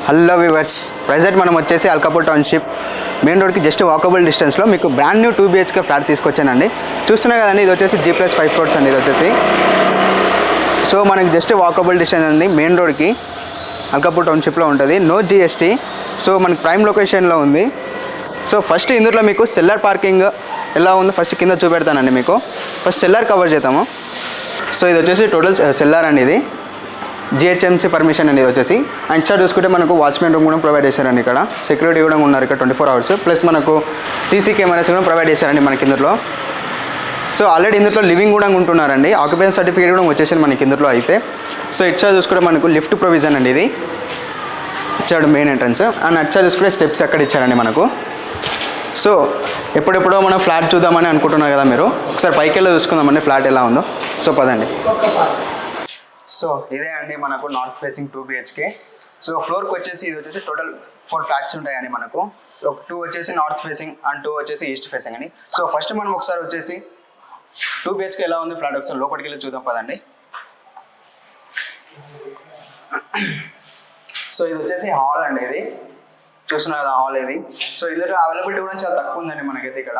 Hello viewers, present మనం వచ్చేసి Alkapur township main రోడ్కి జస్ట్ వాకబుల్ డిస్టెన్స్లో మీకు బ్రాండ్ న్యూ 2 BHK ఫ్లాట్ తీసుకొచ్చానండి. చూస్తున్నా కదండి, ఇది వచ్చేసి G+5 ఫ్లోర్స్ అండి. ఇది వచ్చేసి సో మనకి జస్ట్ వాకబుల్ డిస్టెన్స్ అండి, మెయిన్ రోడ్కి అల్కాపూర్ టౌన్షిప్లో ఉంటుంది. No GST. సో మనకి ప్రైమ్ లొకేషన్లో ఉంది. సో ఫస్ట్ ఇందులో మీకు సెల్లర్ పార్కింగ్ ఎలా ఉందో ఫస్ట్ కింద చూపెడతానండి. మీకు ఫస్ట్ సెల్లర్ కవర్ చేద్దాము. సో ఇది వచ్చేసి టోటల్ సెల్లర్ అండి. ఇది GHMC పర్మిషన్ అండి. ఇది వచ్చేసి అండ్ ఇక్కడ చూసుకుంటే మనకు వాచ్మెన్ రూమ్ కూడా ప్రొవైడ్ చేశారండి. ఇక్కడ సెక్యూరిటీ కూడా ఉన్నారు ఇక్కడ 24 hours. ప్లస్ మనకు CC కెమెరాస్ కూడా ప్రొవైడ్ చేశారండి మనకి ఇందులో. సో ఆల్రెడీ ఇందులో లివింగ్ కూడా ఉంటున్నారండి. ఆక్యుపెన్సీ సర్టిఫికేట్ కూడా వచ్చేసింది మనకి ఇందులో అయితే. సో ఇట్లా చూసుకుంటే మనకు లిఫ్ట్ ప్రొవిజన్ అండి. ఇది ఇచ్చాడు మెయిన్ ఎంట్రన్స్. అండ్ అట్లా చూసుకుంటే స్టెప్స్ అక్కడ ఇచ్చారండి మనకు. సో ఎప్పుడెప్పుడో మనం ఫ్లాట్ చూద్దామని అనుకుంటున్నారు కదా మీరు, ఒకసారి పైకి వెళ్ళి చూసుకుందామండి ఫ్లాట్ ఎలా ఉందో. సో పదండి. సో ఇదే అండి మనకు నార్త్ ఫేసింగ్ 2 BHK. సో ఫ్లోర్కి వచ్చేసి ఇది వచ్చేసి టోటల్ 4 ఫ్లాట్స్ ఉంటాయండి మనకు. 2 వచ్చేసి నార్త్ ఫేసింగ్ అండ్ 2 వచ్చేసి ఈస్ట్ ఫేసింగ్ అని. సో ఫస్ట్ మనం ఒకసారి వచ్చేసి 2 BHK ఎలా ఉంది ఫ్లాట్ ఒకసారి లోపలికి వెళ్ళి చూద్దాం పదండి. సో ఇది వచ్చేసి హాల్ అండి. ఇది చూస్తున్నారు కదా హాల్ ఇది. సో ఇందులో అవైలబిలిటీ కూడా చాలా తక్కువ ఉందండి మనకైతే. ఇక్కడ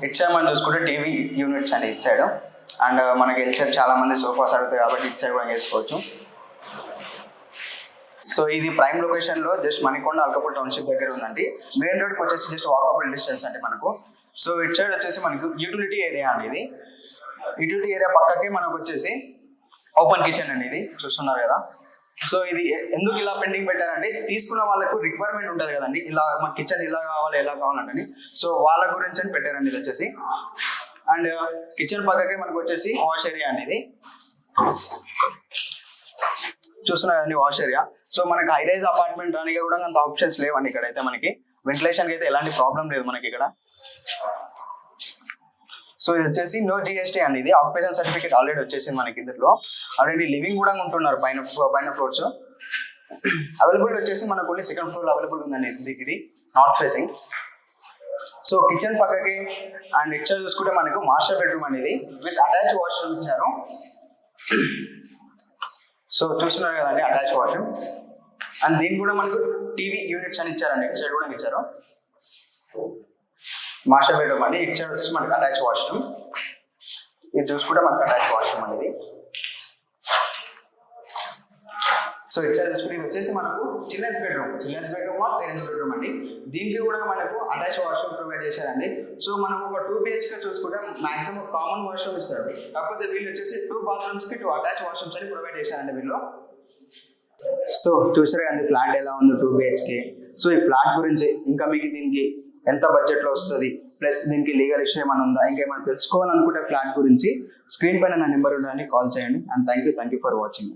ఇచ్చాడు మనం చూసుకుంటే టీవీ యూనిట్స్ అని ఇచ్చాడు. అండ్ మనకి ఇచ్చాడు చాలా మంది సోఫాస్ అడుగుతాయి కాబట్టి ఇచ్చాడు కూడా వేసుకోవచ్చు. సో ఇది ప్రైమ్ లొకేషన్లో జస్ట్ మణికొండ అల్కాపూర్ టౌన్షిప్ దగ్గర ఉందండి. మెయిన్ రోడ్కి వచ్చేసి జస్ట్ వాకబుల్ డిస్టెన్స్ అంటే మనకు. సో ఇటు సైడ్ వచ్చేసి మనకు యూటిలిటీ ఏరియా అండి. ఇది యూటిలిటీ ఏరియా పక్కకి మనకు వచ్చేసి ఓపెన్ కిచెన్ అండి. ఇది చూస్తున్నారు కదా. సో ఇది ఎందుకు ఇలా పెండింగ్ పెట్టారంటే తీసుకున్న వాళ్ళకు రిక్వైర్మెంట్ ఉంటుంది కదండి, ఇలా మన కిచెన్ ఇలా కావాలి ఎలా కావాలంటే. సో వాళ్ళ గురించి అని పెట్టారండి. ఇది వచ్చేసి అండ్ కిచెన్ పక్కకి మనకు వచ్చేసి వాష్ ఏరియా అనేది చూస్తున్నారండి, వాష్ ఏరియా. సో మనకి హై రైజ్ అపార్ట్మెంట్ రానికి కూడా అంత ఆప్షన్స్ లేవండి ఇక్కడైతే. మనకి వెంటిలేషన్కి అయితే ఎలాంటి ప్రాబ్లం లేదు మనకి ఇక్కడ. సో ఇది వచ్చేసి నో GST అండి. ఇది ఆక్యుపేషన్ సర్టిఫికేట్ ఆల్రెడీ వచ్చేసింది మనకి. ఇందులో ఆల్రెడీ లివింగ్ కూడా ఉంటున్నారు పైన ఫ్లోర్స్. అవైలబిలిటీ వచ్చేసి మనకు ఓన్లీ సెకండ్ ఫ్లోర్ అవైలబుల్ ఉందండి. ఇది నార్త్ ఫేసింగ్. సో కిచెన్ పక్కకి అండ్ ఇక్కడ చూసుకుంటే మనకు మాస్టర్ బెడ్రూమ్ అనేది విత్ అటాచ్ వాష్రూమ్ ఇచ్చారు. సో చూస్తున్నారు కదండి అటాచ్ వాష్రూమ్. అండ్ దీనికి కూడా మనకు టీవీ యూనిట్స్ అని ఇచ్చారండి. ఇటు సైడ్ కూడా ఇచ్చారు. మాస్టర్ బెడ్రూమ్ అండి. ఇటు సైడ్ వచ్చేసి మనకు అటాచ్ వాష్రూమ్. ఇది చూసుకుంటే మనకు అటాచ్ వాష్రూమ్ అనేది. సో ఇక్కడ చూసుకుంటే ఇది వచ్చేసి మనకు చిల్డ్రన్స్ బెడ్రూమ్ పేరెంట్స్ బెడ్రూమ్ అండి. దీనికి కూడా మనకు అటాచ్ వాష్రూమ్ ప్రొవైడ్ చేశారండి. సో మనం ఒక 2 BHK చూసుకుంటే మాక్సిమం కామన్ వాష్రూమ్ ఇస్తారు. కాకపోతే వీళ్ళు వచ్చేసి 2 bathrooms కి 2 అటాచ్ వాష్రూమ్స్ అని ప్రొవైడ్ చేశారండి వీళ్ళు. సో చూసారు కదండి ఫ్లాట్ ఎలా ఉంది 2 BHK. సో ఈ ఫ్లాట్ గురించి ఇంకా మీకు దీనికి ఎంత బడ్జెట్ లో వస్తుంది, ప్లస్ దీనికి లీగల్ ఇష్యూ ఏమైనా ఉందా, ఇంకా ఏమైనా తెలుసుకోవాలనుకుంటే ఫ్లాట్ గురించి స్క్రీన్ పైన నా నెంబర్ ఉండాలని కాల్ చేయండి. And thank you for watching.